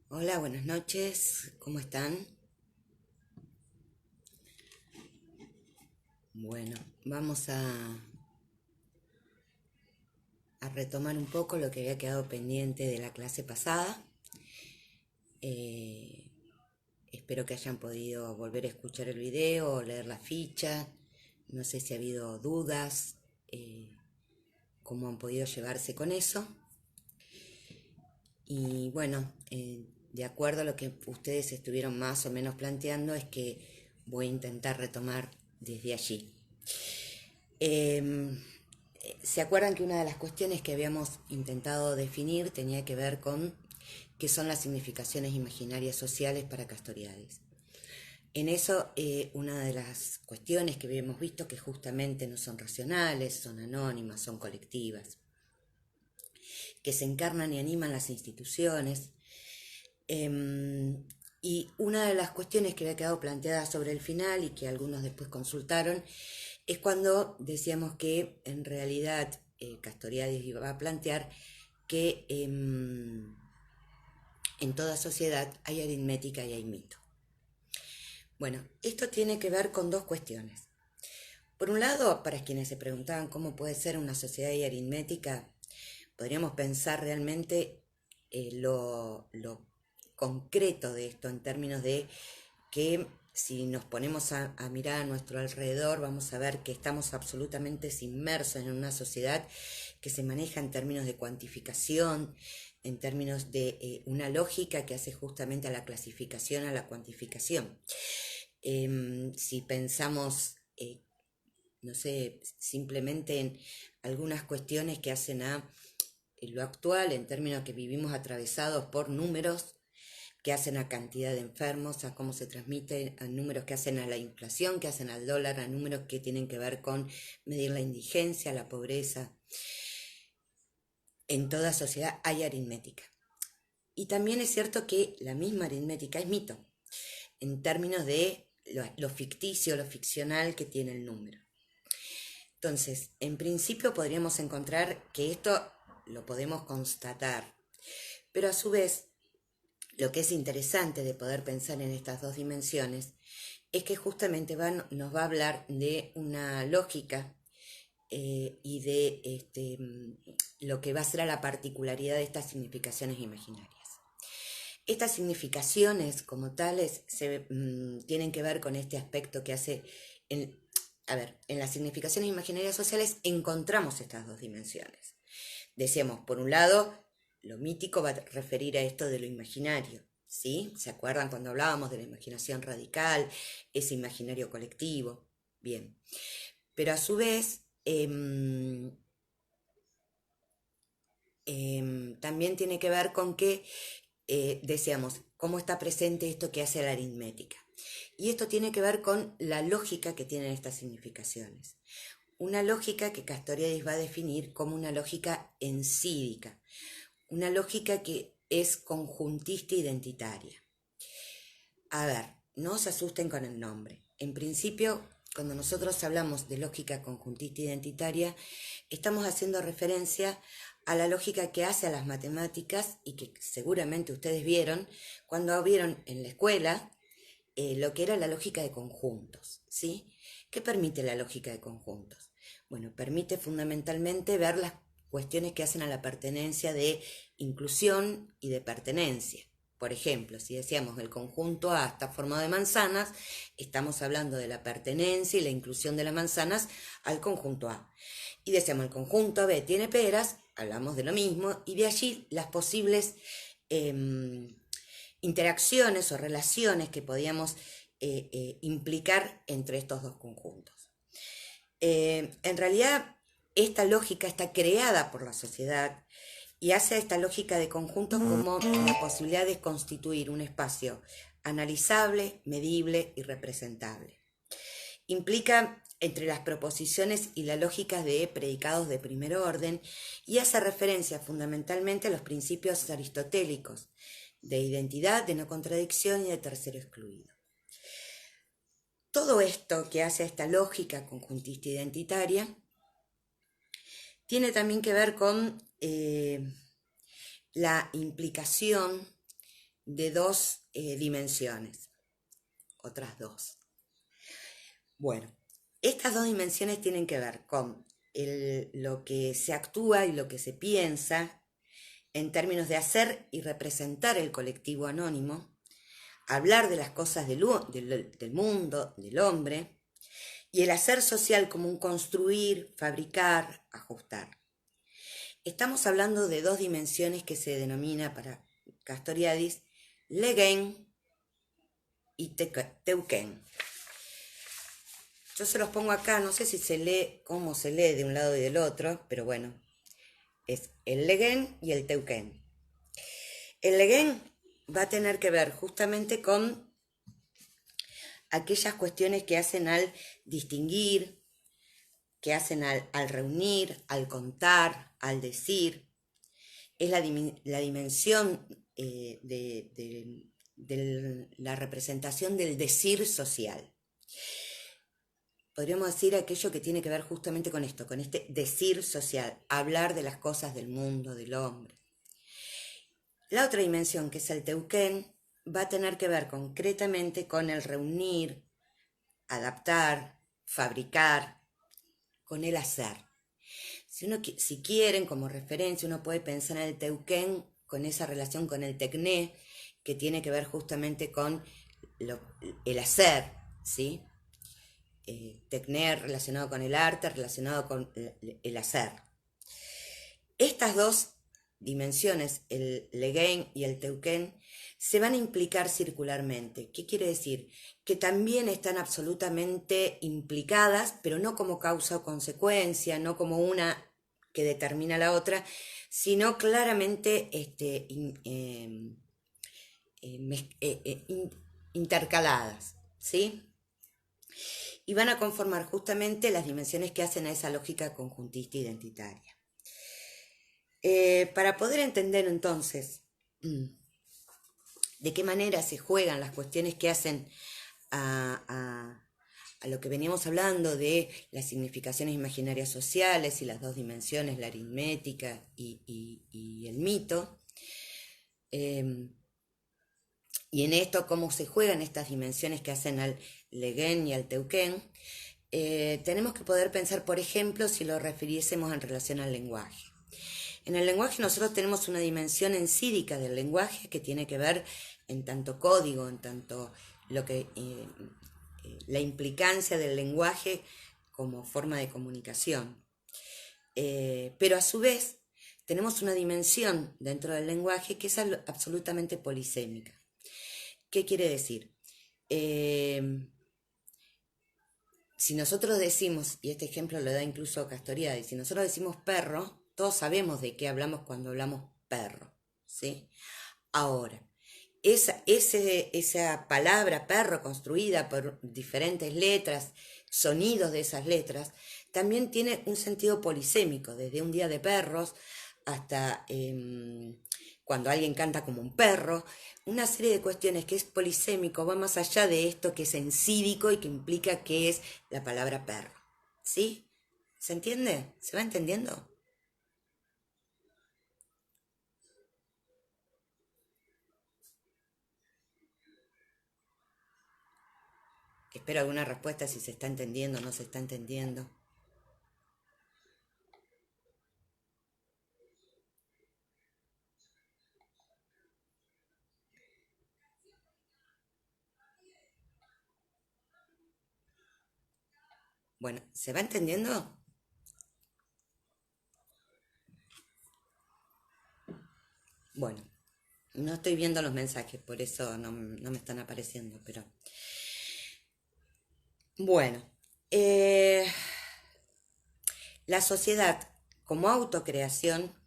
Hola, buenas noches, ¿cómo están? Bueno, vamos a retomar un poco lo que había quedado pendiente de la clase pasada. Eh, Espero que hayan podido volver a escuchar el video o leer la ficha. No sé si ha habido dudas, eh, cómo han podido llevarse con eso. Y bueno, de acuerdo a lo que ustedes estuvieron más o menos planteando, es que voy a intentar retomar desde allí. Eh, ¿Se acuerdan que una de las cuestiones que habíamos intentado definir tenía que ver con qué son las significaciones imaginarias sociales para Castoriadis? En eso, una de las cuestiones que habíamos visto que justamente no son racionales, son anónimas, son colectivas, que se encarnan y animan las instituciones. Y una de las cuestiones que había quedado planteada sobre el final y que algunos después consultaron es cuando decíamos que en realidad Castoriadis iba a plantear que en toda sociedad hay aritmética y hay mito. Bueno, esto tiene que ver con dos cuestiones. Por un lado, para quienes se preguntaban cómo puede ser una sociedad y aritmética, podríamos pensar realmente lo concreto de esto en términos de que si nos ponemos a mirar a nuestro alrededor, vamos a ver que estamos absolutamente inmersos en una sociedad que se maneja en términos de cuantificación, en términos de una lógica que hace justamente a la clasificación, a la cuantificación. Si pensamos, no sé, simplemente en algunas cuestiones que hacen a lo actual, en términos que vivimos atravesados por números, que hacen a cantidad de enfermos, a cómo se transmite, a números que hacen a la inflación, que hacen al dólar, a números que tienen que ver con medir la indigencia, la pobreza. En toda sociedad hay aritmética. Y también es cierto que la misma aritmética es mito, en términos de lo ficticio, lo ficcional que tiene el número. Entonces, en principio podríamos encontrar que esto lo podemos constatar, pero a su vez, lo que es interesante de poder pensar en estas dos dimensiones es que justamente nos va a hablar de una lógica y de lo que va a ser a la particularidad de estas significaciones imaginarias. Estas significaciones como tales tienen que ver con este aspecto que hace, en, a ver, en las significaciones imaginarias sociales encontramos estas dos dimensiones. Decíamos, por un lado, lo mítico va a referir a esto de lo imaginario, ¿sí? ¿Se acuerdan cuando hablábamos de la imaginación radical, ese imaginario colectivo? Bien, pero a su vez también tiene que ver con que, decíamos, cómo está presente esto que hace la aritmética. Y esto tiene que ver con la lógica que tienen estas significaciones. Una lógica que Castoriadis va a definir como una lógica ensídica, una lógica que es conjuntista identitaria. A ver, no se asusten con el nombre. En principio, cuando nosotros hablamos de lógica conjuntista identitaria, estamos haciendo referencia a la lógica que hace a las matemáticas y que seguramente ustedes vieron cuando vieron en la escuela lo que era la lógica de conjuntos, ¿sí? ¿Qué permite la lógica de conjuntos? Bueno, permite fundamentalmente ver las cuestiones que hacen a la pertenencia de inclusión y de pertenencia. Por ejemplo, si decíamos el conjunto A está formado de manzanas, estamos hablando de la pertenencia y la inclusión de las manzanas al conjunto A. Y decíamos el conjunto B tiene peras, hablamos de lo mismo, y de allí las posibles interacciones o relaciones que podíamos implicar entre estos dos conjuntos. En realidad, esta lógica está creada por la sociedad y hace a esta lógica de conjuntos como la posibilidad de constituir un espacio analizable, medible y representable. Implica entre las proposiciones y la lógica de predicados de primer orden y hace referencia fundamentalmente a los principios aristotélicos de identidad, de no contradicción y de tercero excluido. Todo esto que hace a esta lógica conjuntista identitaria tiene también que ver con la implicación de dos dimensiones, otras dos. Bueno, estas dos dimensiones tienen que ver con lo que se actúa y lo que se piensa en términos de hacer y representar el colectivo anónimo, hablar de las cosas del mundo, del hombre, y el hacer social como un construir, fabricar, ajustar. Estamos hablando de dos dimensiones que se denomina para Castoriadis Legen y Teuken. Yo se los pongo acá, no sé si se lee, cómo se lee de un lado y del otro, pero bueno, es el Legen y el Teuken. El Legen va a tener que ver justamente con aquellas cuestiones que hacen al distinguir, que hacen al reunir, al contar, al decir. Es la dimensión de la representación del decir social. Podríamos decir aquello que tiene que ver justamente con esto, con este decir social, hablar de las cosas del mundo, del hombre. La otra dimensión, que es el Teuken, va a tener que ver concretamente con el reunir, adaptar, fabricar, con el hacer. Si quieren, como referencia, uno puede pensar en el Teuken con esa relación con el Tecné, que tiene que ver justamente con el hacer, ¿sí? Tecné relacionado con el arte, relacionado con el hacer. Estas dos dimensiones, el Legen y el Teuken, se van a implicar circularmente. ¿Qué quiere decir? Que también están absolutamente implicadas, pero no como causa o consecuencia, no como una que determina la otra, sino claramente intercaladas, ¿sí? Y van a conformar justamente las dimensiones que hacen a esa lógica conjuntista identitaria. Para poder entender entonces de qué manera se juegan las cuestiones que hacen a lo que veníamos hablando de las significaciones imaginarias sociales y las dos dimensiones, la aritmética y el mito, y en esto cómo se juegan estas dimensiones que hacen al Legen y al Teuken, tenemos que poder pensar, por ejemplo, si lo refiriésemos en relación al lenguaje. En el lenguaje nosotros tenemos una dimensión ensídica del lenguaje que tiene que ver en tanto código, en tanto la implicancia del lenguaje como forma de comunicación. Pero a su vez tenemos una dimensión dentro del lenguaje que es absolutamente polisémica. ¿Qué quiere decir? Si nosotros decimos, y este ejemplo lo da incluso Castoriadis, si nosotros decimos perro, todos sabemos de qué hablamos cuando hablamos perro, ¿sí? Ahora, esa palabra perro construida por diferentes letras, sonidos de esas letras, también tiene un sentido polisémico, desde un día de perros hasta cuando alguien canta como un perro, una serie de cuestiones que es polisémico, va más allá de esto que es ensídico y que implica que es la palabra perro, ¿sí? ¿Se entiende? ¿Se va entendiendo? Espero alguna respuesta si se está entendiendo o no se está entendiendo. Bueno, ¿se va entendiendo? Bueno, no estoy viendo los mensajes, por eso no me están apareciendo, pero... Bueno, la sociedad como autocreación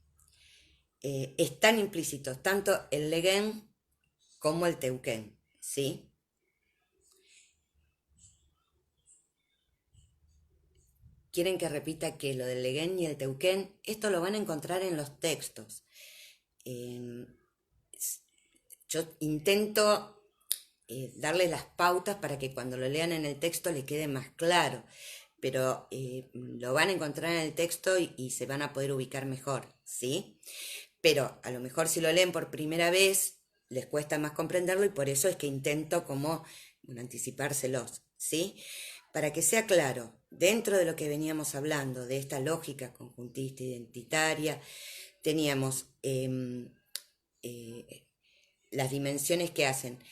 están implícitos tanto el Legen como el Teuken, ¿sí? Quieren que repita que lo del Legen y el Teuken, esto lo van a encontrar en los textos. Yo intento darles las pautas para que cuando lo lean en el texto les quede más claro, pero lo van a encontrar en el texto y se van a poder ubicar mejor, ¿sí? Pero a lo mejor si lo leen por primera vez les cuesta más comprenderlo y por eso es que intento como anticipárselos, ¿sí? Para que sea claro, dentro de lo que veníamos hablando, de esta lógica conjuntista identitaria, teníamos las dimensiones que hacen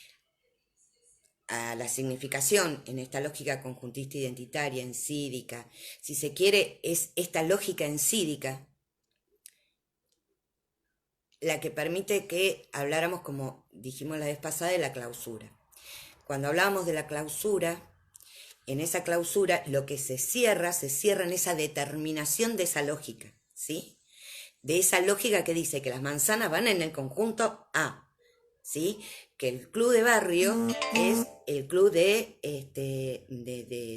a la significación en esta lógica conjuntista identitaria, ensídica. Si se quiere, es esta lógica ensídica la que permite que habláramos, como dijimos la vez pasada, de la clausura. Cuando hablábamos de la clausura, en esa clausura lo que se cierra en esa determinación de esa lógica, ¿sí? De esa lógica que dice que las manzanas van en el conjunto A, ¿sí? Que el club de barrio es el club de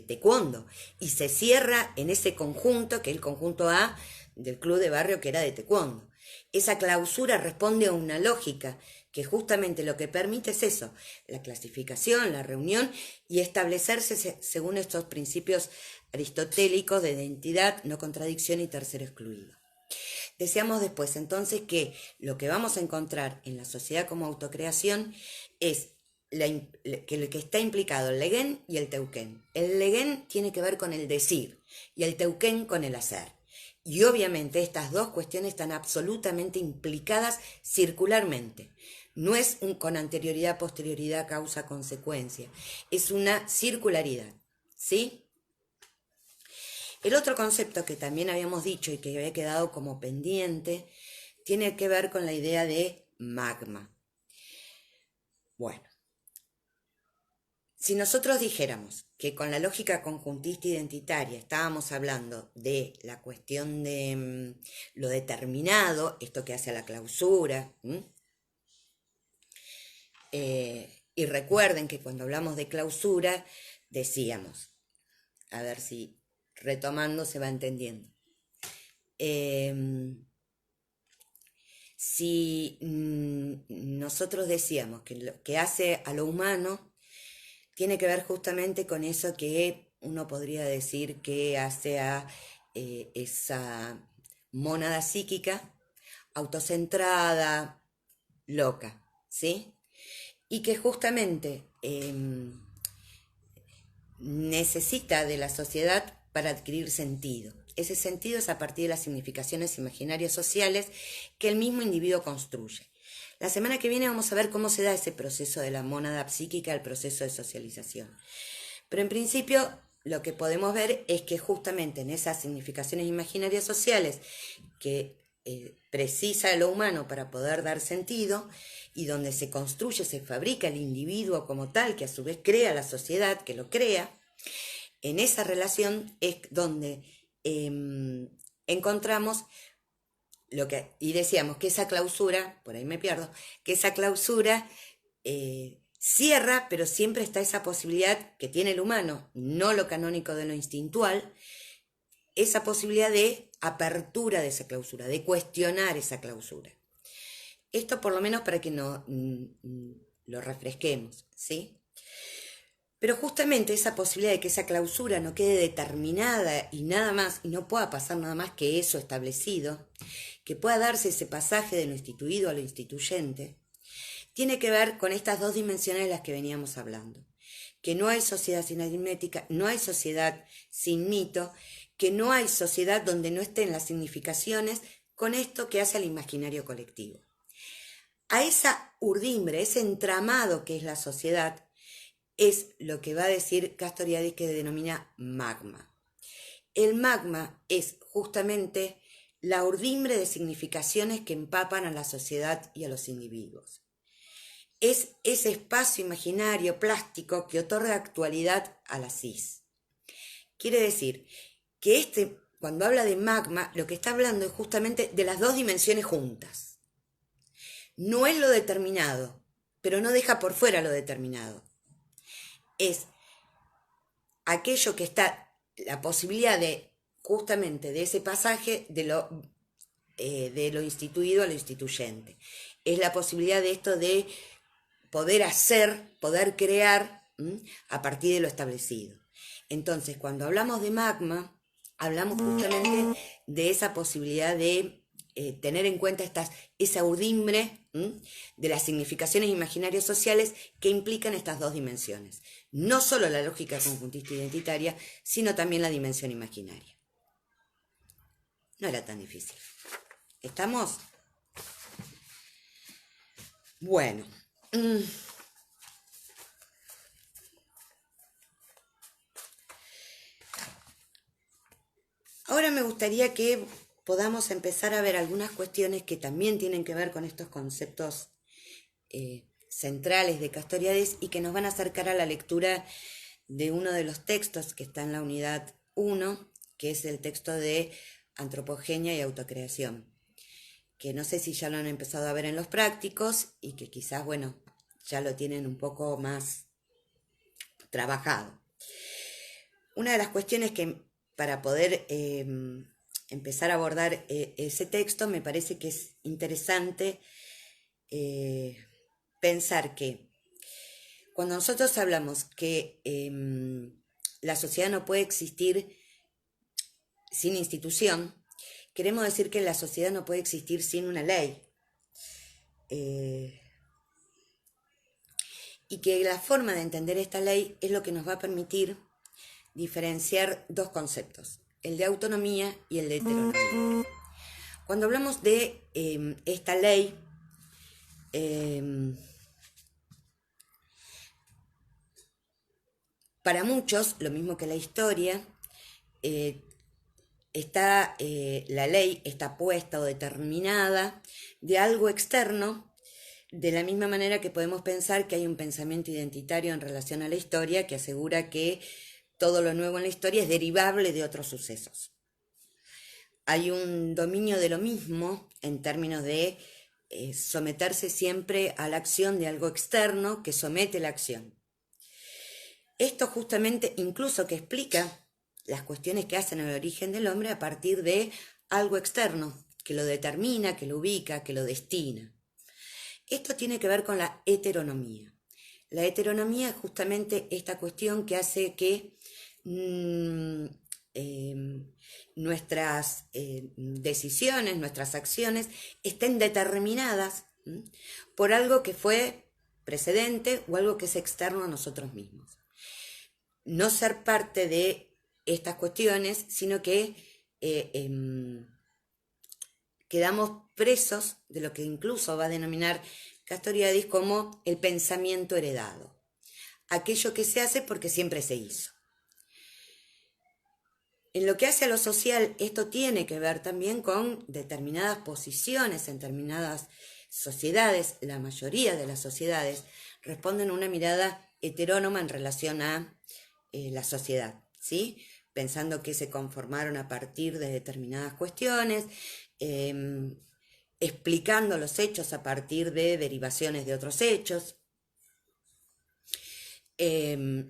taekwondo y se cierra en ese conjunto, que es el conjunto A del club de barrio que era de taekwondo. Esa clausura responde a una lógica que justamente lo que permite es eso, la clasificación, la reunión y establecerse según estos principios aristotélicos de identidad, no contradicción y tercero excluido. Decíamos después entonces que lo que vamos a encontrar en la sociedad como autocreación es que lo que está implicado el legen y el teuquén. El legen tiene que ver con el decir y el teuquén con el hacer. Y obviamente estas dos cuestiones están absolutamente implicadas circularmente. No es con anterioridad, posterioridad, causa, consecuencia. Es una circularidad, ¿sí? El otro concepto que también habíamos dicho y que había quedado como pendiente tiene que ver con la idea de magma. Bueno, si nosotros dijéramos que con la lógica conjuntista identitaria estábamos hablando de la cuestión de lo determinado, esto que hace a la clausura, y recuerden que cuando hablamos de clausura decíamos, a ver si retomando se va entendiendo, si nosotros decíamos que lo que hace a lo humano tiene que ver justamente con eso que uno podría decir que hace a esa mónada psíquica autocentrada, loca, ¿sí? Y que justamente necesita de la sociedad para adquirir sentido. Ese sentido es a partir de las significaciones imaginarias sociales que el mismo individuo construye. La semana que viene vamos a ver cómo se da ese proceso de la mónada psíquica, el proceso de socialización. Pero en principio lo que podemos ver es que justamente en esas significaciones imaginarias sociales que precisa lo humano para poder dar sentido y donde se construye, se fabrica el individuo como tal, que a su vez crea la sociedad, que lo crea, en esa relación es donde encontramos y decíamos que esa clausura, por ahí me pierdo, que esa clausura cierra, pero siempre está esa posibilidad que tiene el humano, no lo canónico de lo instintual, esa posibilidad de apertura de esa clausura, de cuestionar esa clausura. Esto por lo menos para que no lo refresquemos, ¿sí? Pero justamente esa posibilidad de que esa clausura no quede determinada y nada más, y no pueda pasar nada más que eso establecido, que pueda darse ese pasaje de lo instituido a lo instituyente, tiene que ver con estas dos dimensiones de las que veníamos hablando. Que no hay sociedad sin aritmética, no hay sociedad sin mito, que no hay sociedad donde no estén las significaciones con esto que hace al imaginario colectivo. A esa urdimbre, ese entramado que es la sociedad, es lo que va a decir Castoriadis, que denomina magma. El magma es justamente la urdimbre de significaciones que empapan a la sociedad y a los individuos. Es ese espacio imaginario plástico que otorga actualidad a la cis. Quiere decir que cuando habla de magma, lo que está hablando es justamente de las dos dimensiones juntas. No es lo determinado, pero no deja por fuera lo determinado. Es aquello que está, la posibilidad de, justamente de ese pasaje de lo instituido a lo instituyente. Es la posibilidad de esto de poder hacer, poder crear a partir de lo establecido. Entonces, cuando hablamos de magma, hablamos justamente de esa posibilidad de tener en cuenta esa urdimbre de las significaciones imaginarias sociales que implican estas dos dimensiones. No solo la lógica conjuntista identitaria, sino también la dimensión imaginaria. No era tan difícil. ¿Estamos? Bueno. Ahora me gustaría que podamos empezar a ver algunas cuestiones que también tienen que ver con estos conceptos centrales de Castoriadis y que nos van a acercar a la lectura de uno de los textos que está en la unidad 1, que es el texto de Antropogenia y Autocreación, que no sé si ya lo han empezado a ver en los prácticos y que quizás, bueno, ya lo tienen un poco más trabajado. Una de las cuestiones que para poder empezar a abordar ese texto, me parece que es interesante pensar que cuando nosotros hablamos que la sociedad no puede existir sin institución, queremos decir que la sociedad no puede existir sin una ley. Y que la forma de entender esta ley es lo que nos va a permitir diferenciar dos conceptos, el de autonomía y el de heteronomía. Cuando hablamos de esta ley, para muchos, lo mismo que la historia, la ley está puesta o determinada de algo externo, de la misma manera que podemos pensar que hay un pensamiento identitario en relación a la historia que asegura que todo lo nuevo en la historia es derivable de otros sucesos. Hay un dominio de lo mismo en términos de someterse siempre a la acción de algo externo que somete la acción. Esto justamente incluso que explica las cuestiones que hacen el origen del hombre a partir de algo externo, que lo determina, que lo ubica, que lo destina. Esto tiene que ver con la heteronomía. La heteronomía es justamente esta cuestión que hace que nuestras decisiones, nuestras acciones estén determinadas por algo que fue precedente o algo que es externo a nosotros mismos. No ser parte de estas cuestiones, sino que quedamos presos de lo que incluso va a denominar Castoriadis como el pensamiento heredado, aquello que se hace porque siempre se hizo. En lo que hace a lo social, esto tiene que ver también con determinadas posiciones en determinadas sociedades. La mayoría de las sociedades responden a una mirada heterónoma en relación a la sociedad, ¿sí? Pensando que se conformaron a partir de determinadas cuestiones, explicando los hechos a partir de derivaciones de otros hechos,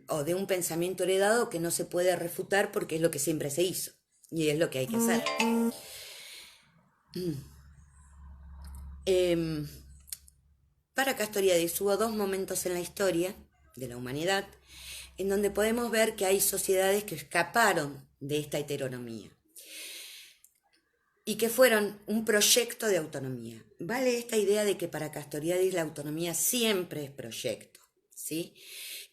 o de un pensamiento heredado que no se puede refutar porque es lo que siempre se hizo y es lo que hay que hacer. Para Castoriadis hubo dos momentos en la historia de la humanidad en donde podemos ver que hay sociedades que escaparon de esta heteronomía y que fueron un proyecto de autonomía. Vale esta idea de que para Castoriadis la autonomía siempre es proyecto, ¿sí?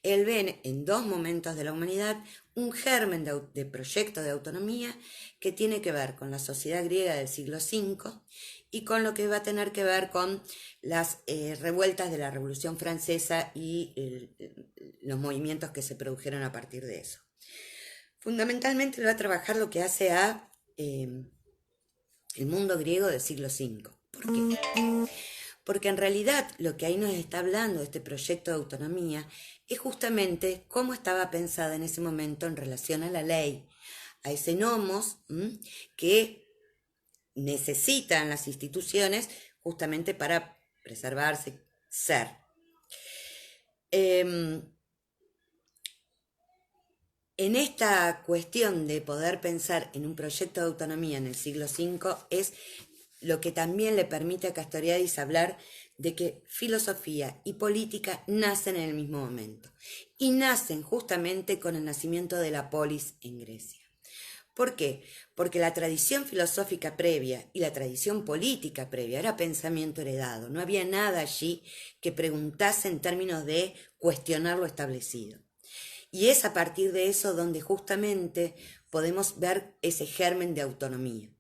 Él ve en dos momentos de la humanidad un germen de proyecto de autonomía que tiene que ver con la sociedad griega del siglo V y con lo que va a tener que ver con las revueltas de la Revolución Francesa y los movimientos que se produjeron a partir de eso. Fundamentalmente él va a trabajar lo que hace a el mundo griego del siglo V. ¿Por qué? Porque en realidad lo que ahí nos está hablando de este proyecto de autonomía es justamente cómo estaba pensada en ese momento en relación a la ley, a ese nomos que necesitan las instituciones justamente para preservarse, ser. En esta cuestión de poder pensar en un proyecto de autonomía en el siglo V es lo que también le permite a Castoriadis hablar de que filosofía y política nacen en el mismo momento y nacen justamente con el nacimiento de la polis en Grecia. ¿Por qué? Porque la tradición filosófica previa y la tradición política previa era pensamiento heredado. No había nada allí que preguntase en términos de cuestionar lo establecido. Y es a partir de eso donde justamente podemos ver ese germen de autonomía.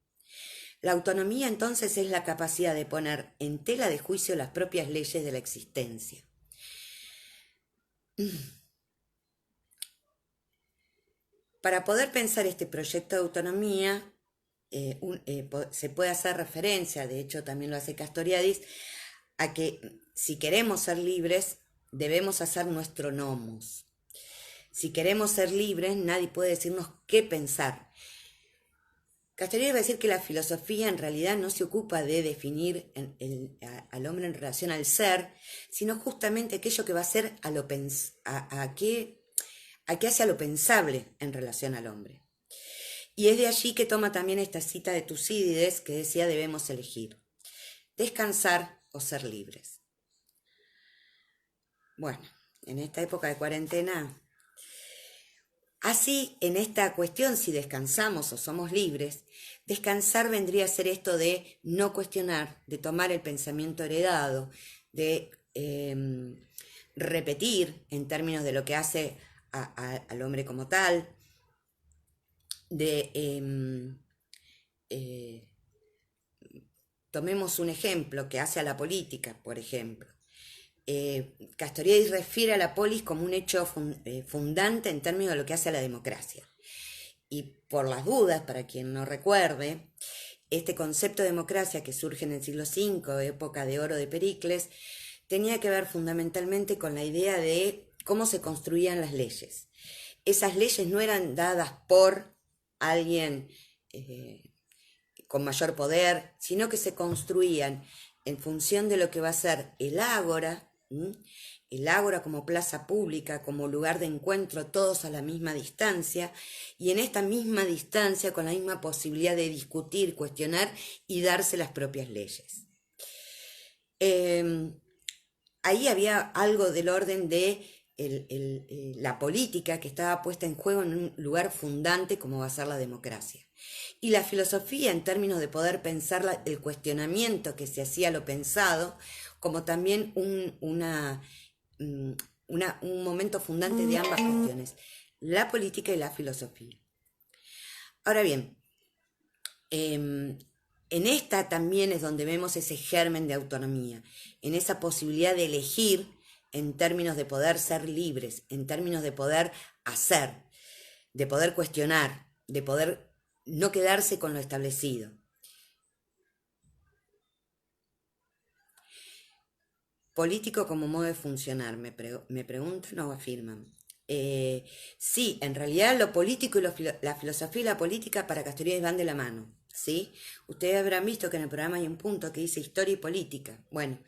La autonomía entonces es la capacidad de poner en tela de juicio las propias leyes de la existencia. Para poder pensar este proyecto de autonomía, se puede hacer referencia, de hecho también lo hace Castoriadis, a que si queremos ser libres, debemos hacer nuestro nomos. Si queremos ser libres, nadie puede decirnos qué pensar. Castoriadis va a decir que la filosofía en realidad no se ocupa de definir al hombre en relación al ser, sino justamente aquello que va a ser a qué hace a lo pensable en relación al hombre. Y es de allí que toma también esta cita de Tucídides que decía debemos elegir, descansar o ser libres. Bueno, en esta época de cuarentena, así en esta cuestión si descansamos o somos libres, descansar vendría a ser esto de no cuestionar, de tomar el pensamiento heredado, de repetir en términos de lo que hace al hombre como tal, tomemos un ejemplo que hace a la política, por ejemplo. Castoriadis refiere a la polis como un hecho fundante en términos de lo que hace a la democracia. Y por las dudas, para quien no recuerde, este concepto de democracia que surge en el siglo V, época de oro de Pericles, tenía que ver fundamentalmente con la idea de cómo se construían las leyes. Esas leyes no eran dadas por alguien con mayor poder, sino que se construían en función de lo que va a ser el ágora, el ágora como plaza pública, como lugar de encuentro, todos a la misma distancia, y en esta misma distancia con la misma posibilidad de discutir, cuestionar y darse las propias leyes. Ahí había algo del orden de la política que estaba puesta en juego en un lugar fundante como va a ser la democracia. Y la filosofía en términos de poder pensar el cuestionamiento que se hacía a lo pensado, como también un momento fundante de ambas cuestiones, la política y la filosofía. Ahora bien, en esta también es donde vemos ese germen de autonomía, en esa posibilidad de elegir en términos de poder ser libres, en términos de poder hacer, de poder cuestionar, de poder no quedarse con lo establecido. Político como modo de funcionar, me preguntan o afirman. Sí, en realidad lo político y la filosofía y la política para Castoriadis van de la mano, ¿sí? Ustedes habrán visto que en el programa hay un punto que dice historia y política. Bueno,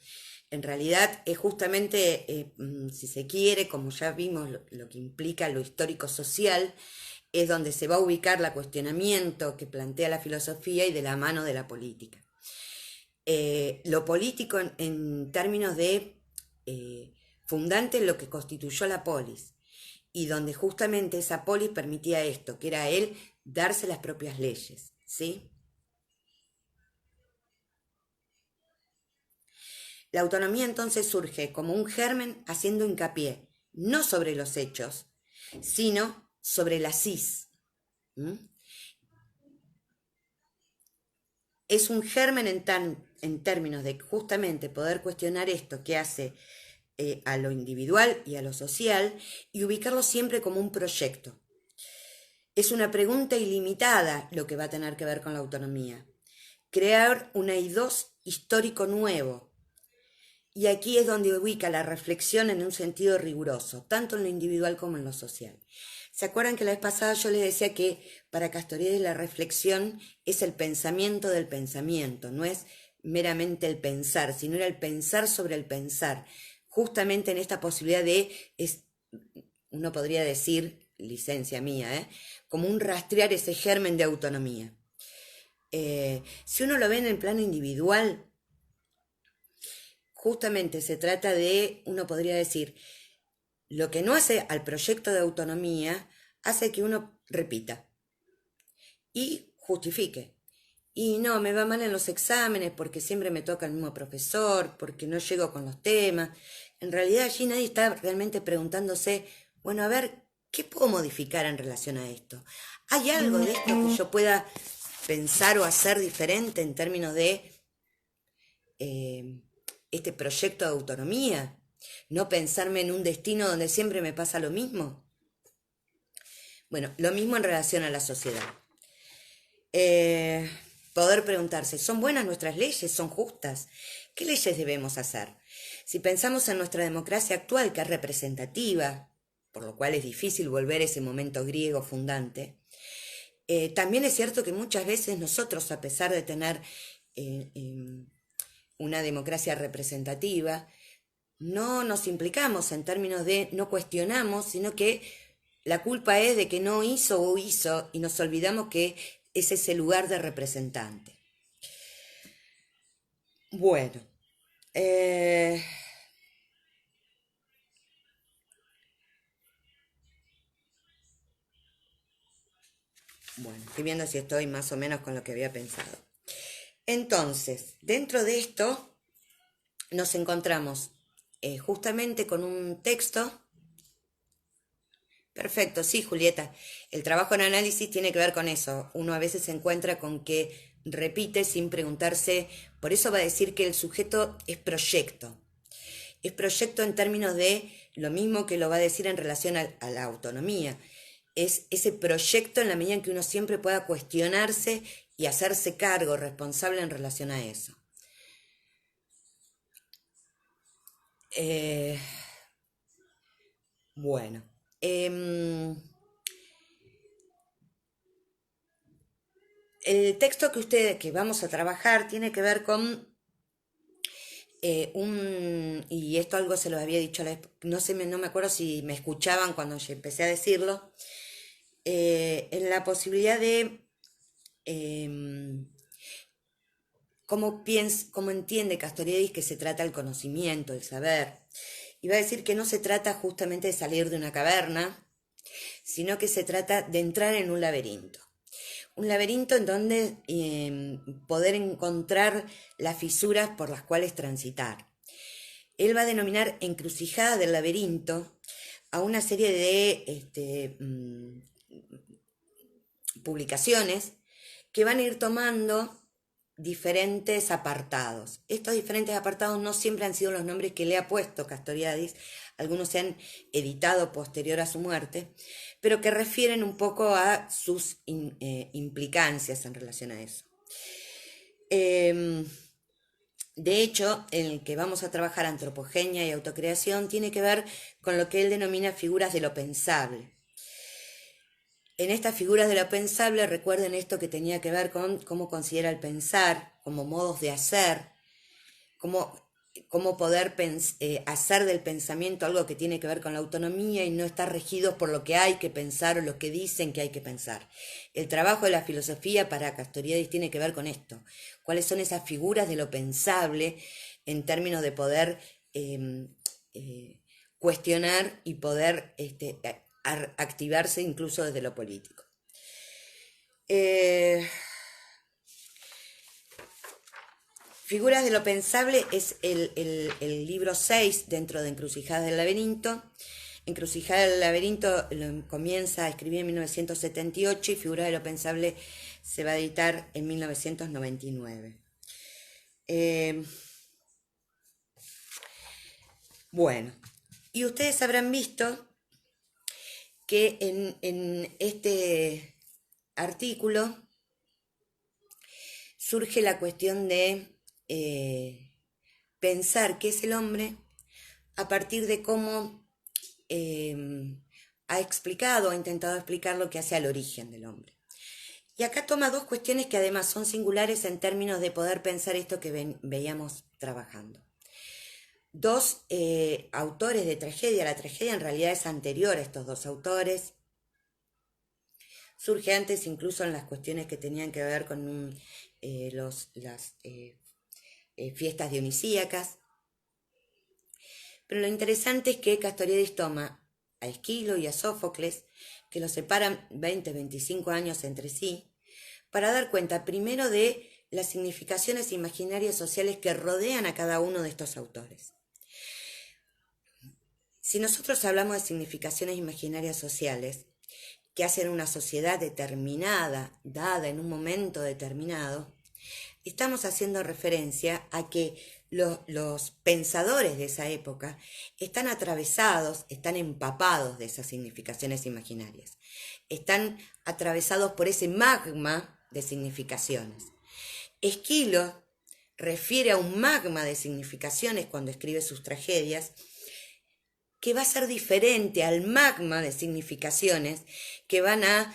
en realidad es justamente, si se quiere, como ya vimos, lo que implica lo histórico-social, es donde se va a ubicar el cuestionamiento que plantea la filosofía y de la mano de la política. Lo político en términos de fundante lo que constituyó la polis, y donde justamente esa polis permitía esto, que era él darse las propias leyes, ¿sí? La autonomía entonces surge como un germen haciendo hincapié no sobre los hechos, sino sobre la cis. Es un germen en términos de justamente poder cuestionar esto que hace a lo individual y a lo social y ubicarlo siempre como un proyecto. Es una pregunta ilimitada lo que va a tener que ver con la autonomía. Crear un eidos histórico nuevo. Y aquí es donde ubica la reflexión en un sentido riguroso, tanto en lo individual como en lo social. ¿Se acuerdan que la vez pasada yo les decía que para Castoriadis la reflexión es el pensamiento del pensamiento, no es meramente el pensar, sino era el pensar sobre el pensar, justamente en esta posibilidad uno podría decir, licencia mía, como un rastrear ese germen de autonomía. Si uno lo ve en el plano individual, justamente se trata de, uno podría decir, lo que no hace al proyecto de autonomía hace que uno repita. y justifique. Y no, me va mal en los exámenes porque siempre me toca el mismo profesor, porque no llego con los temas. En realidad allí nadie está realmente preguntándose, bueno, a ver, ¿qué puedo modificar en relación a esto? ¿Hay algo de esto que yo pueda pensar o hacer diferente en términos de eh, este proyecto de autonomía? ¿No pensarme en un destino donde siempre me pasa lo mismo? Bueno, lo mismo en relación a la sociedad. Eh, Poder preguntarse, ¿son buenas nuestras leyes? ¿Son justas? ¿Qué leyes debemos hacer? Si pensamos en nuestra democracia actual, que es representativa, por lo cual es difícil volver a ese momento griego fundante, también es cierto que muchas veces nosotros, a pesar de tener una democracia representativa, no nos implicamos en términos de no cuestionamos, sino que la culpa es de que no hizo o hizo y nos olvidamos que es ese lugar de representante. Bueno, eh, bueno, estoy viendo si estoy más o menos con lo que había pensado. Entonces, dentro de esto nos encontramos justamente con un texto. Perfecto, sí, Julieta. El trabajo en análisis tiene que ver con eso. Uno a veces se encuentra con que repite sin preguntarse, por eso va a decir que el sujeto es proyecto. Es proyecto en términos de lo mismo que lo va a decir en relación a la autonomía. Es ese proyecto en la medida en que uno siempre pueda cuestionarse y hacerse cargo, responsable en relación a eso. Eh, bueno. em, el texto que vamos a trabajar tiene que ver con y esto algo se lo había dicho, no sé, no me acuerdo si me escuchaban cuando yo empecé a decirlo, en la posibilidad de eh, cómo entiende Castoriadis que se trata el conocimiento, el saber. Y va a decir que no se trata justamente de salir de una caverna, sino que se trata de entrar en un laberinto. Un laberinto en donde poder encontrar las fisuras por las cuales transitar. Él va a denominar encrucijada del laberinto a una serie de publicaciones que van a ir tomando diferentes apartados. Estos diferentes apartados no siempre han sido los nombres que le ha puesto Castoriadis, algunos se han editado posterior a su muerte, pero que refieren un poco a sus implicancias en relación a eso. De hecho, en el que vamos a trabajar antropogenia y autocreación tiene que ver con lo que él denomina figuras de lo pensable. En estas figuras de lo pensable recuerden esto que tenía que ver con cómo considera el pensar, como modos de hacer, cómo poder hacer del pensamiento algo que tiene que ver con la autonomía y no estar regidos por lo que hay que pensar o lo que dicen que hay que pensar. El trabajo de la filosofía para Castoriadis tiene que ver con esto. ¿Cuáles son esas figuras de lo pensable en términos de poder cuestionar y poder activarse incluso desde lo político? Figuras de lo pensable es el libro 6 dentro de Encrucijadas del Laberinto. Encrucijada del Laberinto comienza a escribir en 1978 y Figuras de lo Pensable se va a editar en 1999. Bueno, y ustedes habrán visto que en este artículo surge la cuestión de pensar qué es el hombre a partir de cómo ha explicado, ha intentado explicar lo que hace al origen del hombre. Y acá toma dos cuestiones que además son singulares en términos de poder pensar esto que veíamos trabajando. Dos autores de tragedia, la tragedia en realidad es anterior a estos dos autores, surge antes incluso en las cuestiones que tenían que ver con las fiestas dionisíacas. Pero lo interesante es que Castoriadis toma a Esquilo y a Sófocles, que los separan 20, 25 años entre sí, para dar cuenta primero de las significaciones imaginarias sociales que rodean a cada uno de estos autores. Si nosotros hablamos de significaciones imaginarias sociales que hacen una sociedad determinada, dada en un momento determinado, estamos haciendo referencia a que los pensadores de esa época están atravesados, están empapados de esas significaciones imaginarias, están atravesados por ese magma de significaciones. Esquilo refiere a un magma de significaciones cuando escribe sus tragedias, que va a ser diferente al magma de significaciones que van a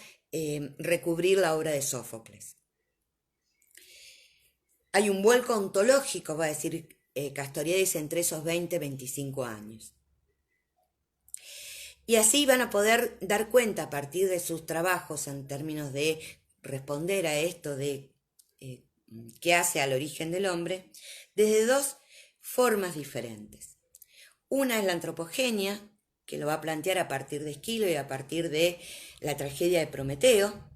recubrir la obra de Sófocles. Hay un vuelco ontológico, va a decir Castoriadis, entre esos 20-25 años. Y así van a poder dar cuenta a partir de sus trabajos en términos de responder a esto de qué hace al origen del hombre, desde dos formas diferentes. Una es la antropogenia, que lo va a plantear a partir de Esquilo y a partir de la tragedia de Prometeo,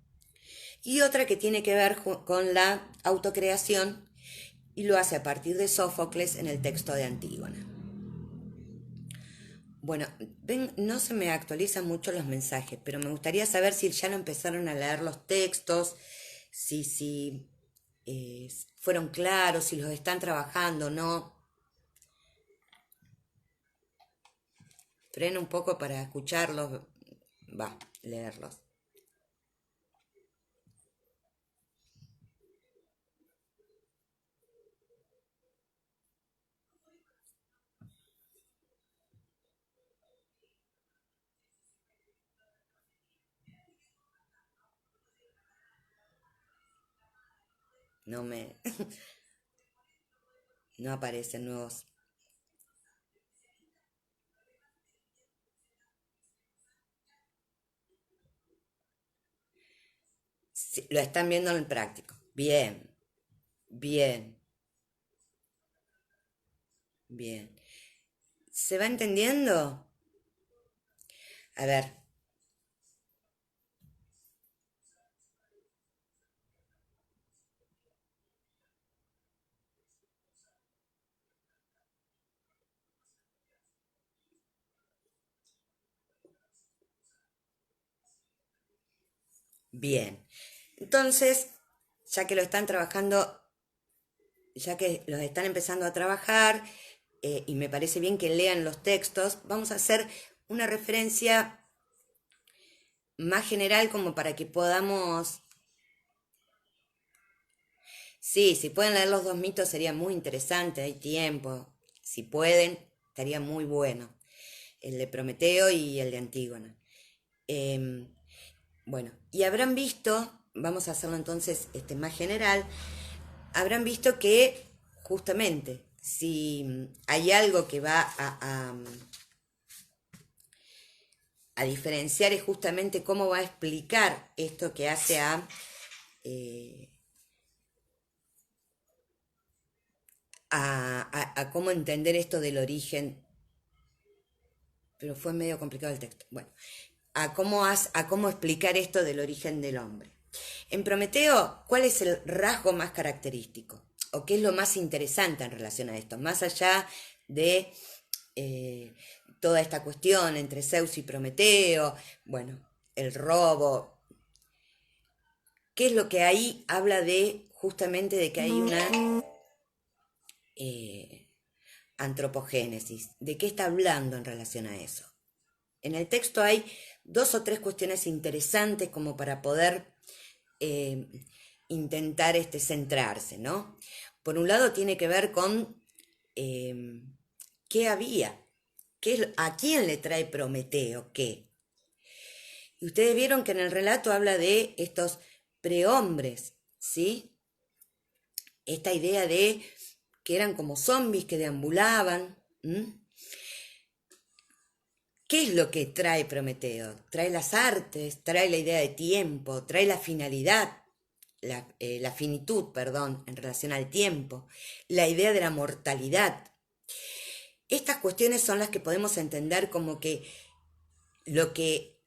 y otra que tiene que ver con la autocreación, y lo hace a partir de Sófocles en el texto de Antígona. Bueno, ven, no se me actualizan mucho los mensajes, pero me gustaría saber si ya no empezaron a leer los textos, si fueron claros, si los están trabajando o no. Freno un poco para escucharlos, leerlos. No aparecen nuevos. Sí, lo están viendo en el práctico. Bien, bien, bien. ¿Se va entendiendo? A ver. Bien. Entonces, ya que lo están trabajando, ya que los están empezando a trabajar, y me parece bien que lean los textos, vamos a hacer una referencia más general como para que podamos... Sí, si pueden leer los dos mitos sería muy interesante, hay tiempo. Si pueden, estaría muy bueno. El de Prometeo y el de Antígona. Bueno, y habrán visto, vamos a hacerlo entonces más general, habrán visto que justamente si hay algo que va a diferenciar es justamente cómo va a explicar esto que hace a cómo entender esto del origen, pero fue medio complicado el texto. Bueno, a cómo explicar esto del origen del hombre. En Prometeo, ¿cuál es el rasgo más característico? ¿O qué es lo más interesante en relación a esto? Más allá de toda esta cuestión entre Zeus y Prometeo, bueno, el robo. ¿Qué es lo que ahí habla de justamente de que hay una antropogénesis? ¿De qué está hablando en relación a eso? En el texto hay dos o tres cuestiones interesantes como para poder intentar centrarse, ¿no? Por un lado tiene que ver con qué había, a quién le trae Prometeo qué. Y ustedes vieron que en el relato habla de estos prehombres, ¿sí? Esta idea de que eran como zombies que deambulaban. ¿Qué es lo que trae Prometeo? Trae las artes, trae la idea de tiempo, trae la finalidad, la finitud, perdón, en relación al tiempo, la idea de la mortalidad. Estas cuestiones son las que podemos entender como que lo que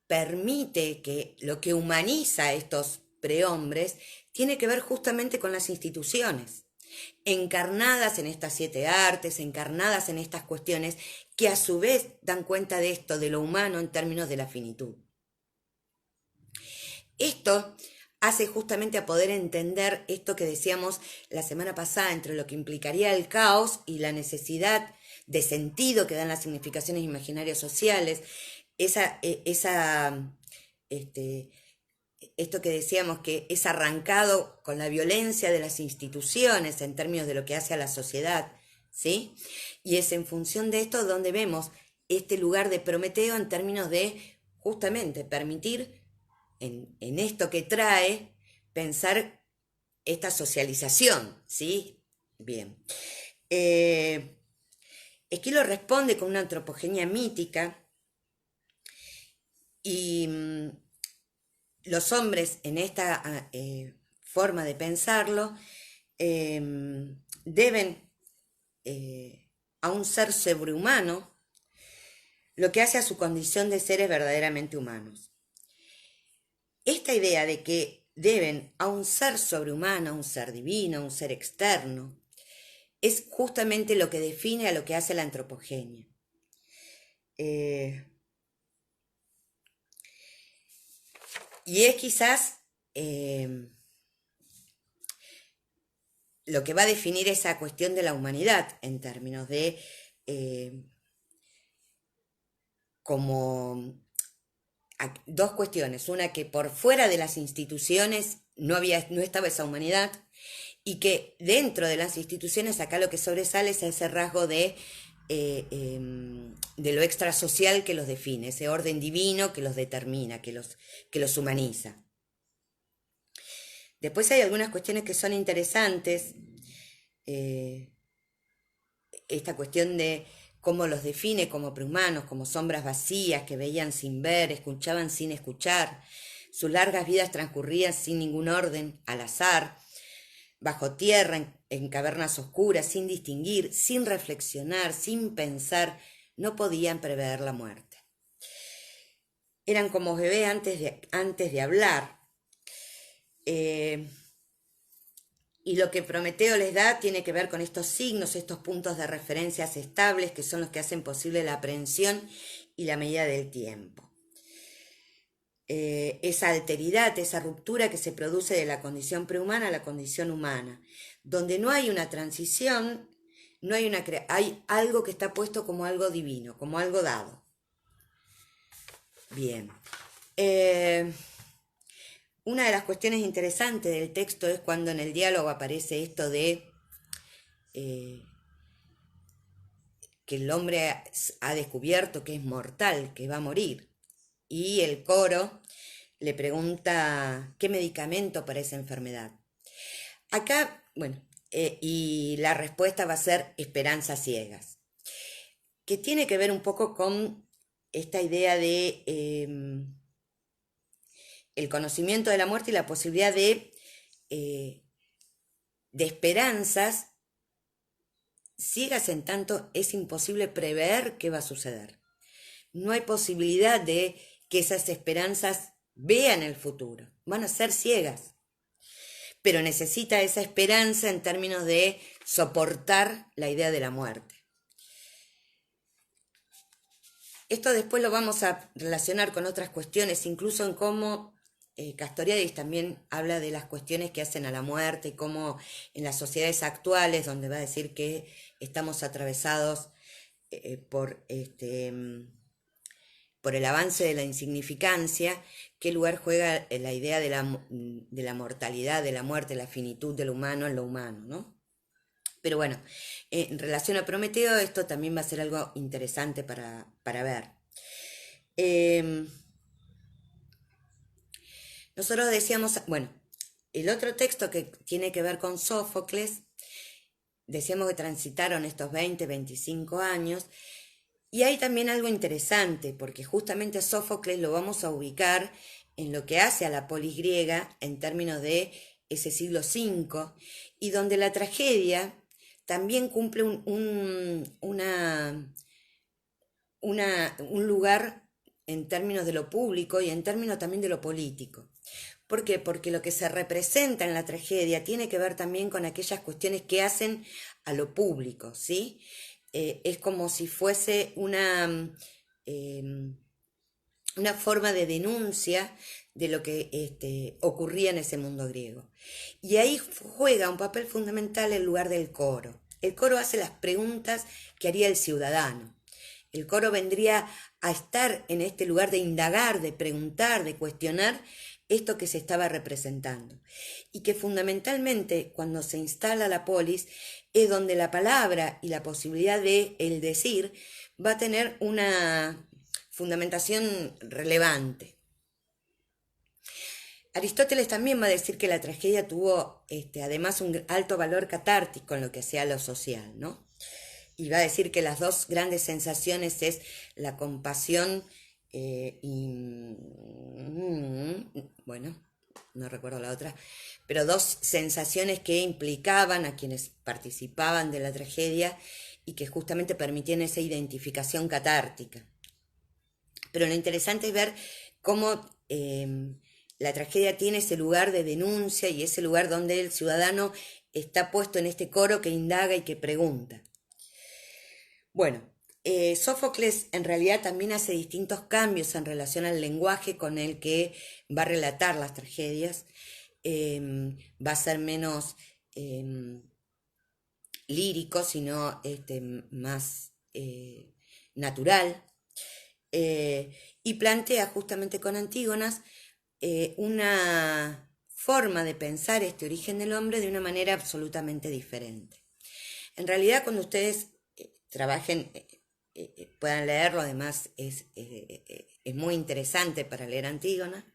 permite, que lo que humaniza estos prehombres, tiene que ver justamente con las instituciones, encarnadas en estas 7 artes, encarnadas en estas cuestiones, que a su vez dan cuenta de esto, de lo humano en términos de la finitud. Esto hace justamente a poder entender esto que decíamos la semana pasada entre lo que implicaría el caos y la necesidad de sentido que dan las significaciones imaginarias sociales, esto que decíamos que es arrancado con la violencia de las instituciones en términos de lo que hace a la sociedad, ¿sí? Y es en función de esto donde vemos este lugar de Prometeo en términos de justamente permitir en esto que trae pensar esta socialización, ¿sí? Bien. Esquilo responde con una antropogenia mítica y los hombres en esta forma de pensarlo deben a un ser sobrehumano lo que hace a su condición de seres verdaderamente humanos. Esta idea de que deben a un ser sobrehumano, a un ser divino, a un ser externo, es justamente lo que define a lo que hace la antropogenia. Y es quizás lo que va a definir esa cuestión de la humanidad en términos de como dos cuestiones. Una, que por fuera de las instituciones no estaba esa humanidad, y que dentro de las instituciones acá lo que sobresale es ese rasgo de lo extrasocial que los define, ese orden divino que los determina, que los humaniza. Después hay algunas cuestiones que son interesantes, esta cuestión de cómo los define como prehumanos, como sombras vacías que veían sin ver, escuchaban sin escuchar, sus largas vidas transcurrían sin ningún orden, al azar, bajo tierra, en cavernas oscuras, sin distinguir, sin reflexionar, sin pensar, no podían prever la muerte. Eran como bebés antes de hablar. Y lo que Prometeo les da tiene que ver con estos signos, estos puntos de referencias estables que son los que hacen posible la aprehensión y la medida del tiempo. Esa alteridad, esa ruptura que se produce de la condición prehumana a la condición humana, donde no hay una transición, no hay hay algo que está puesto como algo divino, como algo dado. Bien. Una de las cuestiones interesantes del texto es cuando en el diálogo aparece esto de que el hombre ha descubierto que es mortal, que va a morir, y el coro le pregunta qué medicamento para esa enfermedad. Acá, bueno, y la respuesta va a ser esperanzas ciegas, que tiene que ver un poco con esta idea de el conocimiento de la muerte y la posibilidad de esperanzas ciegas en tanto es imposible prever qué va a suceder. No hay posibilidad de que esas esperanzas vean el futuro, van a ser ciegas. Pero necesita esa esperanza en términos de soportar la idea de la muerte. Esto después lo vamos a relacionar con otras cuestiones, incluso en cómo Castoriadis también habla de las cuestiones que hacen a la muerte y cómo en las sociedades actuales, donde va a decir que estamos atravesados por el avance de la insignificancia, qué lugar juega la idea de la mortalidad, de la muerte, la finitud del humano en lo humano, ¿no? Pero bueno, en relación a Prometeo, esto también va a ser algo interesante para ver. Nosotros decíamos, bueno, el otro texto que tiene que ver con Sófocles, decíamos que transitaron estos 20, 25 años, y hay también algo interesante, porque justamente Sófocles lo vamos a ubicar en lo que hace a la polis griega en términos de ese siglo V, y donde la tragedia también cumple un lugar en términos de lo público y en términos también de lo político. ¿Por qué? Porque lo que se representa en la tragedia tiene que ver también con aquellas cuestiones que hacen a lo público, ¿sí? Es como si fuese una forma de denuncia de lo que ocurría en ese mundo griego. Y ahí juega un papel fundamental el lugar del coro. El coro hace las preguntas que haría el ciudadano. El coro vendría a estar en este lugar de indagar, de preguntar, de cuestionar esto que se estaba representando. Y que fundamentalmente cuando se instala la polis es donde la palabra y la posibilidad de el decir va a tener una fundamentación relevante. Aristóteles también va a decir que la tragedia tuvo además un alto valor catártico en lo que hacía lo social, ¿no? Y va a decir que las dos grandes sensaciones es la compasión bueno, no recuerdo la otra, pero dos sensaciones que implicaban a quienes participaban de la tragedia y que justamente permitían esa identificación catártica. Pero lo interesante es ver cómo la tragedia tiene ese lugar de denuncia y ese lugar donde el ciudadano está puesto en este coro que indaga y que pregunta. Bueno, Sófocles en realidad también hace distintos cambios en relación al lenguaje con el que va a relatar las tragedias. Va a ser menos lírico, sino más natural. Y plantea justamente con Antígonas una forma de pensar este origen del hombre de una manera absolutamente diferente. En realidad, cuando ustedes trabajen, puedan leerlo, además es muy interesante para leer Antígona,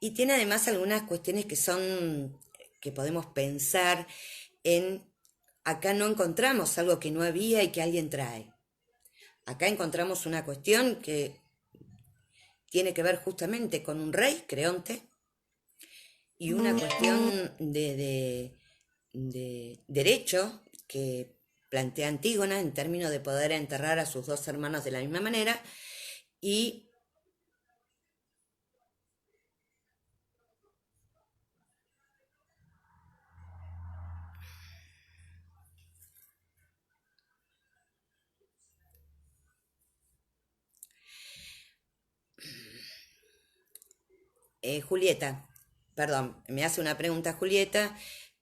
y tiene además algunas cuestiones que podemos pensar en, acá no encontramos algo que no había y que alguien trae. Acá encontramos una cuestión que tiene que ver justamente con un rey, Creonte, y una cuestión de derecho que plantea Antígona en términos de poder enterrar a sus dos hermanos de la misma manera y Julieta, perdón, me hace una pregunta Julieta,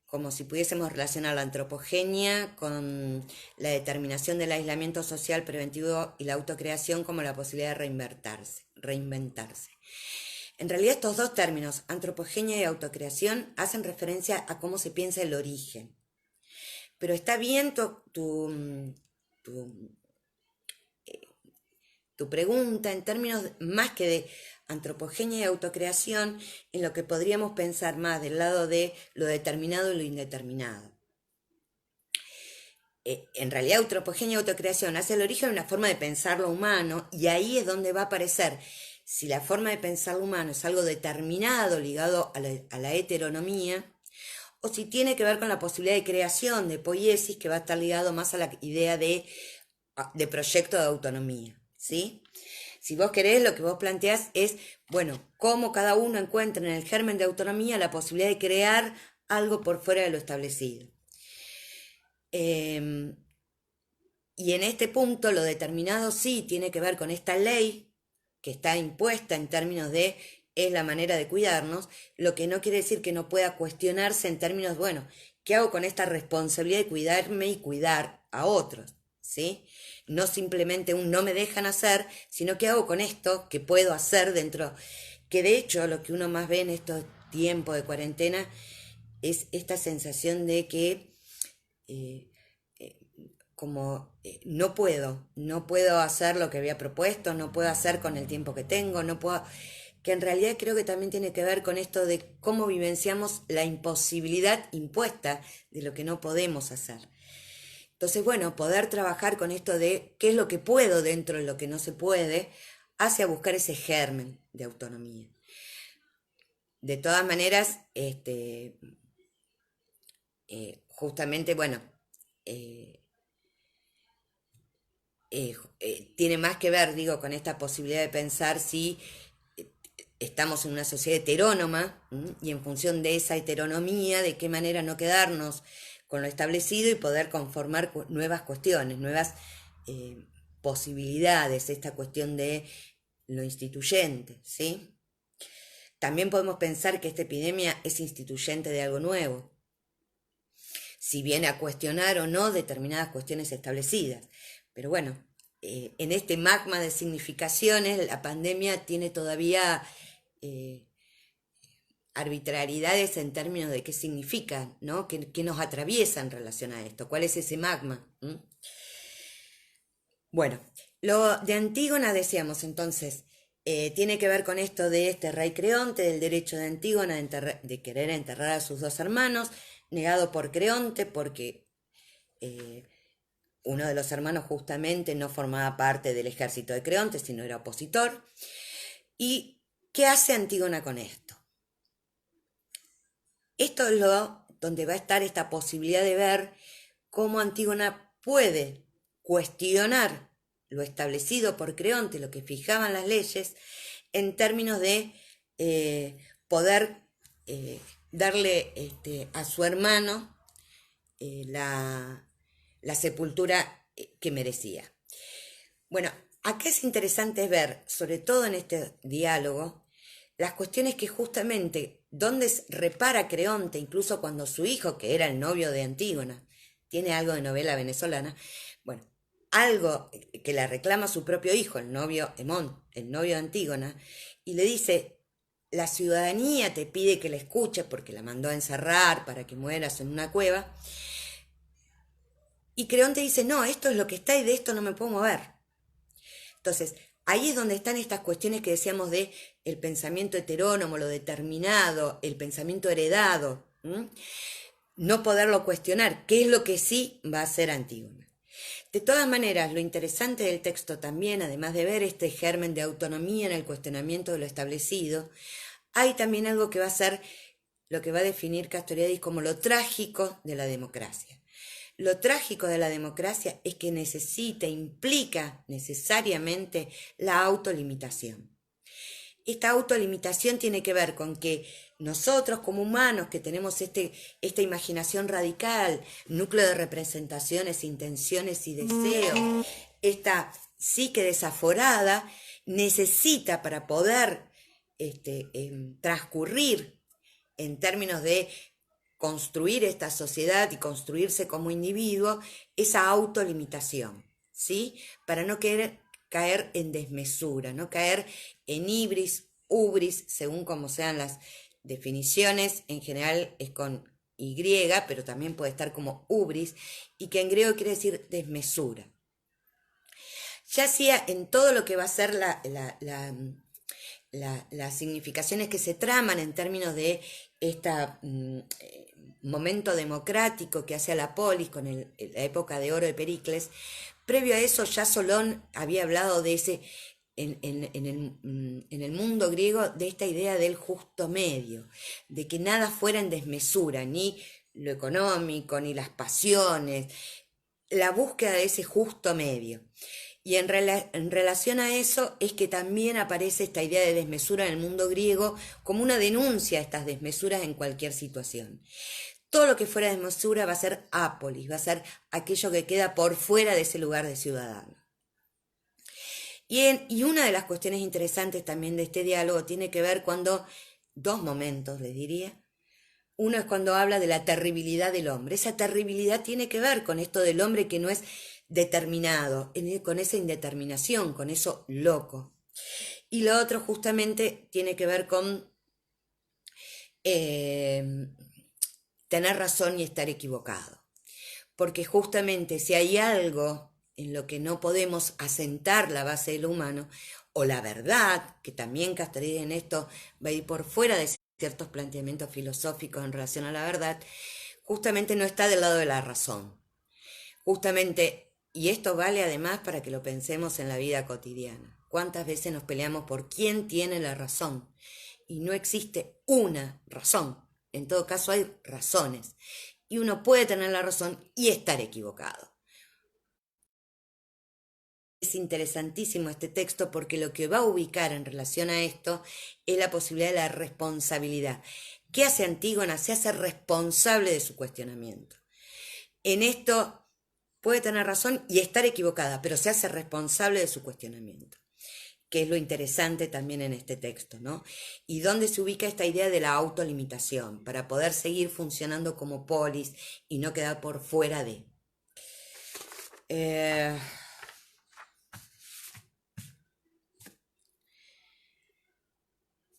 como si pudiésemos relacionar la antropogenia con la determinación del aislamiento social preventivo y la autocreación como la posibilidad de reinventarse. En realidad estos dos términos, antropogenia y autocreación, hacen referencia a cómo se piensa el origen. Pero está bien tu pregunta en términos más que de antropogenia y autocreación, en lo que podríamos pensar más del lado de lo determinado y lo indeterminado. En realidad, antropogenia y autocreación hace el origen de una forma de pensar lo humano, y ahí es donde va a aparecer si la forma de pensar lo humano es algo determinado ligado a la heteronomía, o si tiene que ver con la posibilidad de creación, de poiesis, que va a estar ligado más a la idea de proyecto de autonomía, ¿sí? Si vos querés, lo que vos planteás es, bueno, cómo cada uno encuentra en el germen de autonomía la posibilidad de crear algo por fuera de lo establecido. Y en este punto lo determinado sí tiene que ver con esta ley que está impuesta en términos de es la manera de cuidarnos, lo que no quiere decir que no pueda cuestionarse en términos, bueno, ¿qué hago con esta responsabilidad de cuidarme y cuidar a otros? ¿Sí? No simplemente un no me dejan hacer, sino qué hago con esto que puedo hacer dentro, que de hecho lo que uno más ve en estos tiempos de cuarentena es esta sensación de que no puedo hacer lo que había propuesto, no puedo hacer con el tiempo que tengo, no puedo, que en realidad creo que también tiene que ver con esto de cómo vivenciamos la imposibilidad impuesta de lo que no podemos hacer. Entonces, bueno, poder trabajar con esto de qué es lo que puedo dentro de lo que no se puede, hace a buscar ese germen de autonomía. De todas maneras, justamente, bueno, tiene más que ver, digo, con esta posibilidad de pensar si estamos en una sociedad heterónoma, y en función de esa heteronomía, de qué manera no quedarnos con lo establecido y poder conformar nuevas cuestiones, nuevas posibilidades, esta cuestión de lo instituyente, ¿sí? También podemos pensar que esta epidemia es instituyente de algo nuevo, si viene a cuestionar o no determinadas cuestiones establecidas. Pero bueno, en este magma de significaciones, la pandemia tiene todavía arbitrariedades en términos de qué significa, ¿no? ¿Qué nos atraviesa en relación a esto? ¿Cuál es ese magma? Bueno, lo de Antígona decíamos entonces, tiene que ver con esto de este rey Creonte, del derecho de Antígona de querer enterrar a sus dos hermanos, negado por Creonte porque uno de los hermanos justamente no formaba parte del ejército de Creonte, sino era opositor. ¿Y qué hace Antígona con esto? Esto es donde va a estar esta posibilidad de ver cómo Antígona puede cuestionar lo establecido por Creonte, lo que fijaban las leyes, en términos de poder darle a su hermano la sepultura que merecía. Bueno, acá es interesante ver, sobre todo en este diálogo, las cuestiones que justamente, donde repara Creonte, incluso cuando su hijo, que era el novio de Antígona, tiene algo de novela venezolana, bueno, algo que le reclama su propio hijo, el novio Hemón, el novio de Antígona, y le dice, la ciudadanía te pide que la escuches porque la mandó a encerrar para que mueras en una cueva, y Creonte dice, no, esto es lo que está y de esto no me puedo mover. Entonces, ahí es donde están estas cuestiones que decíamos de el pensamiento heterónomo, lo determinado, el pensamiento heredado, no poderlo cuestionar, qué es lo que sí va a ser Antígona. De todas maneras, lo interesante del texto también, además de ver este germen de autonomía en el cuestionamiento de lo establecido, hay también algo que va a ser lo que va a definir Castoriadis como lo trágico de la democracia. Lo trágico de la democracia es que implica necesariamente la autolimitación. Esta autolimitación tiene que ver con que nosotros como humanos que tenemos esta imaginación radical, núcleo de representaciones, intenciones y deseos, esta psique desaforada, necesita para poder transcurrir en términos de construir esta sociedad y construirse como individuo, esa autolimitación, ¿sí? Para no caer en desmesura, no caer en ubris, según como sean las definiciones, en general es con Y, pero también puede estar como ubris, y que en griego quiere decir desmesura. Ya sea en todo lo que va a ser las significaciones que se traman en términos de este momento democrático que hace a la polis con la época de oro de Pericles. Previo a eso ya Solón había hablado de ese, en el mundo griego, de esta idea del justo medio, de que nada fuera en desmesura, ni lo económico, ni las pasiones, la búsqueda de ese justo medio. Y en relación a eso es que también aparece esta idea de desmesura en el mundo griego como una denuncia a estas desmesuras en cualquier situación. Todo lo que fuera desmesura va a ser apolis, va a ser aquello que queda por fuera de ese lugar de ciudadano. Y una de las cuestiones interesantes también de este diálogo tiene que ver cuando, dos momentos les diría, uno es cuando habla de la terribilidad del hombre. Esa terribilidad tiene que ver con esto del hombre que no es determinado, con esa indeterminación, con eso loco. Y lo otro justamente tiene que ver con tener razón y estar equivocado. Porque justamente si hay algo en lo que no podemos asentar la base de lo humano, o la verdad, que también Castoriadis en esto va a ir por fuera de ciertos planteamientos filosóficos en relación a la verdad, justamente no está del lado de la razón. Justamente, y esto vale además para que lo pensemos en la vida cotidiana. ¿Cuántas veces nos peleamos por quién tiene la razón? Y no existe una razón. En todo caso hay razones. Y uno puede tener la razón y estar equivocado. Es interesantísimo este texto porque lo que va a ubicar en relación a esto es la posibilidad de la responsabilidad. ¿Qué hace Antígona? Se hace responsable de su cuestionamiento. En esto puede tener razón y estar equivocada, pero se hace responsable de su cuestionamiento, que es lo interesante también en este texto, ¿no? Y dónde se ubica esta idea de la autolimitación, para poder seguir funcionando como polis y no quedar por fuera de.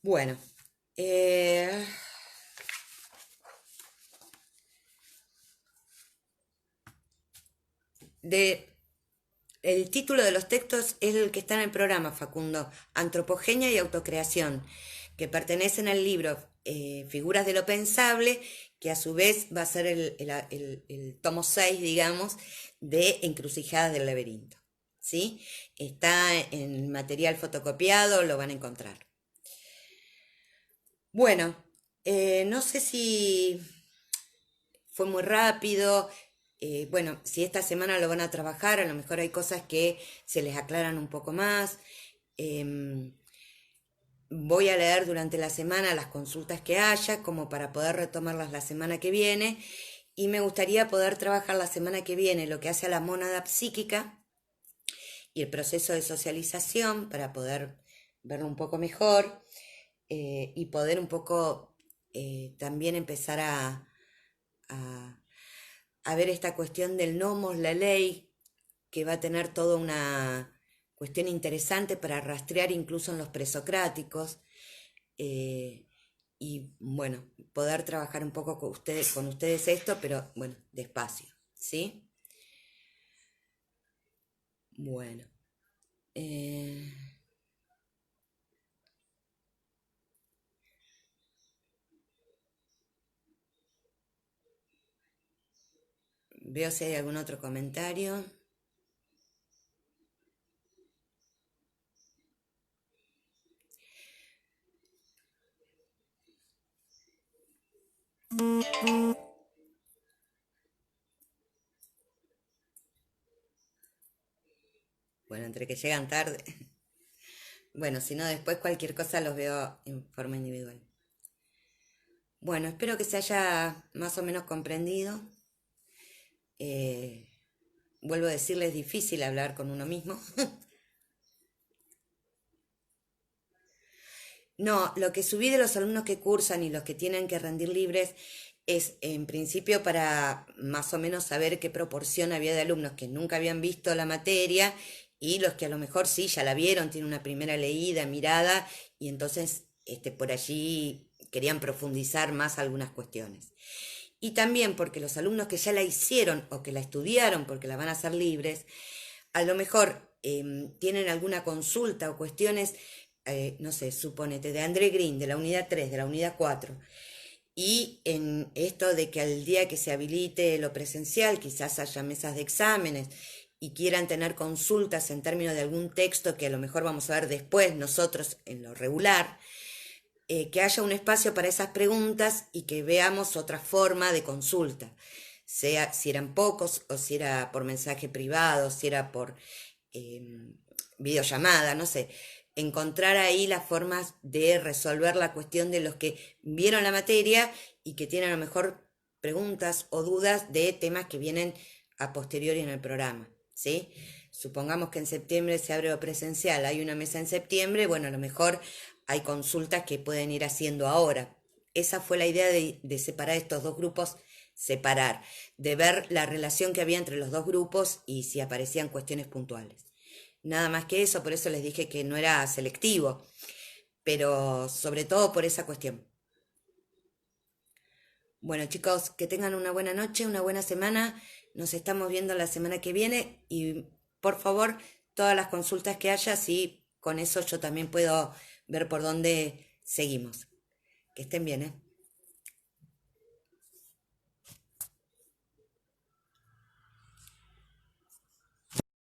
Bueno, el título de los textos es el que está en el programa, Facundo, Antropogenia y Autocreación, que pertenecen al libro Figuras de lo Pensable, que a su vez va a ser el tomo 6, digamos, de Encrucijadas del Laberinto. ¿Sí? Está en material fotocopiado, lo van a encontrar. Bueno, no sé si fue muy rápido. Bueno, si esta semana lo van a trabajar, a lo mejor hay cosas que se les aclaran un poco más. Voy a leer durante la semana las consultas que haya, como para poder retomarlas la semana que viene. Y me gustaría poder trabajar la semana que viene lo que hace a la mónada psíquica y el proceso de socialización para poder verlo un poco mejor y poder un poco también empezar a, a ver esta cuestión del nomos, la ley, que va a tener toda una cuestión interesante para rastrear incluso en los presocráticos y bueno, poder trabajar un poco con ustedes esto, pero bueno, despacio, ¿sí? Bueno. Veo si hay algún otro comentario. Bueno, entre que llegan tarde. Bueno, si no, después cualquier cosa los veo en forma individual. Bueno, espero que se haya más o menos comprendido. Eh, Vuelvo a decirles, es difícil hablar con uno mismo. No, lo que subí de los alumnos que cursan y los que tienen que rendir libres es en principio para más o menos saber qué proporción había de alumnos que nunca habían visto la materia y los que a lo mejor sí ya la vieron, tienen una primera leída, mirada y entonces por allí querían profundizar más algunas cuestiones. Y también porque los alumnos que ya la hicieron o que la estudiaron porque la van a hacer libres, a lo mejor tienen alguna consulta o cuestiones, no sé, suponete, de André Green, de la unidad 3, de la unidad 4, y en esto de que al día que se habilite lo presencial, quizás haya mesas de exámenes y quieran tener consultas en términos de algún texto que a lo mejor vamos a ver después nosotros en lo regular, que haya un espacio para esas preguntas y que veamos otra forma de consulta, sea si eran pocos o si era por mensaje privado, si era por videollamada, no sé, encontrar ahí las formas de resolver la cuestión de los que vieron la materia y que tienen a lo mejor preguntas o dudas de temas que vienen a posteriori en el programa, ¿sí? Supongamos que en septiembre se abre lo presencial, hay una mesa en septiembre, bueno, a lo mejor hay consultas que pueden ir haciendo ahora. Esa fue la idea de separar estos dos grupos, separar, de ver la relación que había entre los dos grupos y si aparecían cuestiones puntuales. Nada más que eso, por eso les dije que no era selectivo, pero sobre todo por esa cuestión. Bueno, chicos, que tengan una buena noche, una buena semana. Nos estamos viendo la semana que viene y por favor, todas las consultas que haya, sí, con eso yo también puedo ver por dónde seguimos. Que estén bien, ¿eh?